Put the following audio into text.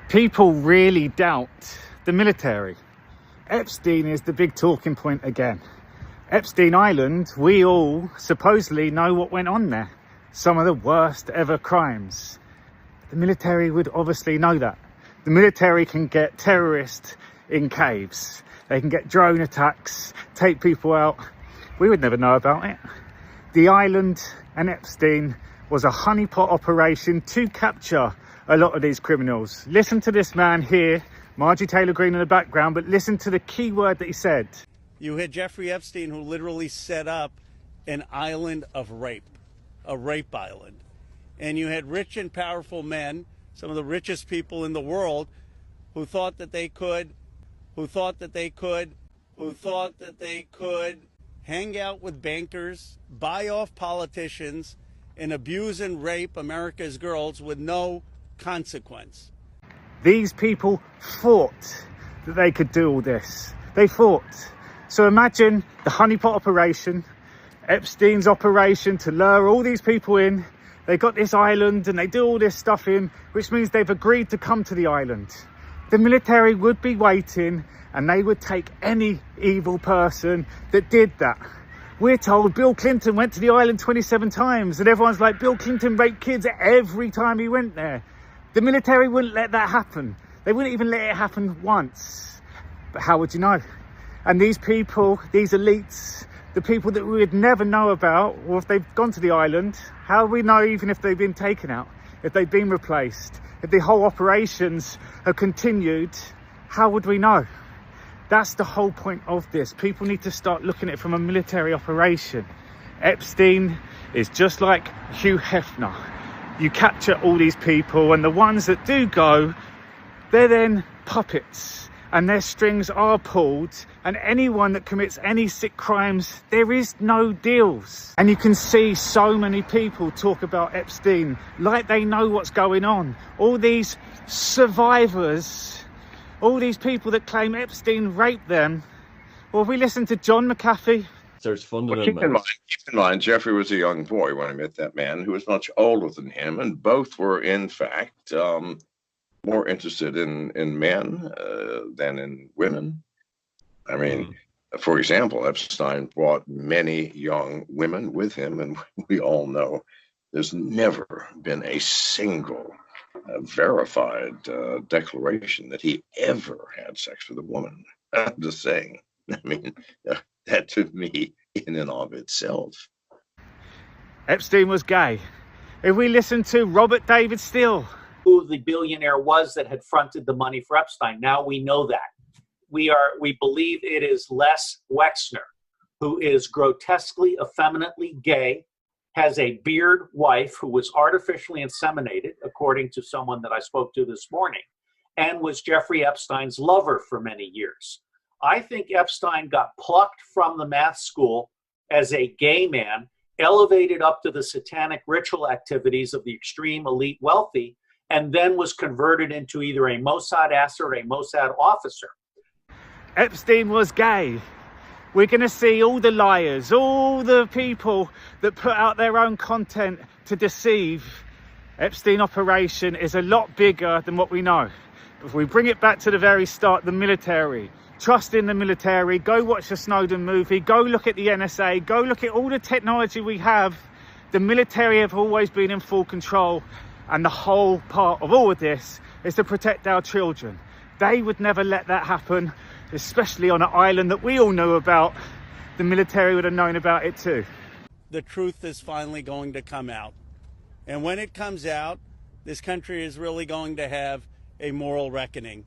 People really doubt the military. Epstein is the big talking point again. Epstein Island, we all supposedly know what went on there. Some of the worst ever crimes. The military would obviously know that. The military can get terrorists in caves. They can get drone attacks, take people out. We would never know about it. The island and Epstein was a honeypot operation to capture a lot of these criminals. Listen to this man here, Marjorie Taylor Greene in the background, but listen to the key word that he said. You had Jeffrey Epstein, who literally set up an island of rape, a rape island. And you had rich and powerful men, some of the richest people in the world, who thought that they could hang out with bankers, buy off politicians, and abuse and rape America's girls with no consequence. These people fought that they could do all this. They fought. So imagine the honeypot operation, Epstein's operation to lure all these people in. They got this island and they do all this stuff in, which means they've agreed to come to the island. The military would be waiting and they would take any evil person that did that. We're told Bill Clinton went to the island 27 times and everyone's like, Bill Clinton raped kids every time he went there. The military wouldn't let that happen. They wouldn't even let it happen once. But how would you know? And these people, these elites, the people that we would never know about, or if they've gone to the island, how do we know even if they've been taken out, if they've been replaced, if the whole operations have continued, how would we know? That's the whole point of this. People need to start looking at it from a military operation. Epstein is just like Hugh Hefner. You capture all these people and the ones that do go, they're then puppets and their strings are pulled, and anyone that commits any sick crimes, there is no deals. And you can see so many people talk about Epstein like they know what's going on. All these survivors, all these people that claim Epstein raped them. Well, we listen to John McAfee. There's fundamental. Well, keep in mind, Jeffrey was a young boy when I met that man who was much older than him, and both were, in fact, more interested in men than in women. I mean, for example, Epstein brought many young women with him, and we all know there's never been a single verified declaration that he ever had sex with a woman. I'm just saying. I mean, that to me, in and of itself. Epstein was gay. If we listen to Robert David Steele, who the billionaire was that had fronted the money for Epstein. Now we know that. We believe it is Les Wexner, who is grotesquely, effeminately gay, has a beard wife who was artificially inseminated, according to someone that I spoke to this morning, and was Jeffrey Epstein's lover for many years. I think Epstein got plucked from the math school as a gay man, elevated up to the satanic ritual activities of the extreme elite wealthy, and then was converted into either a Mossad asset or a Mossad officer. Epstein was gay. We're going to see all the liars, all the people that put out their own content to deceive. Epstein operation is a lot bigger than what we know. If we bring it back to the very start, the military. Trust in the military. Go watch the Snowden movie. Go look at the NSA. Go look at all the technology we have. The military have always been in full control. And the whole part of all of this is to protect our children. They would never let that happen, especially on an island that we all know about. The military would have known about it too. The truth is finally going to come out. And when it comes out, this country is really going to have a moral reckoning.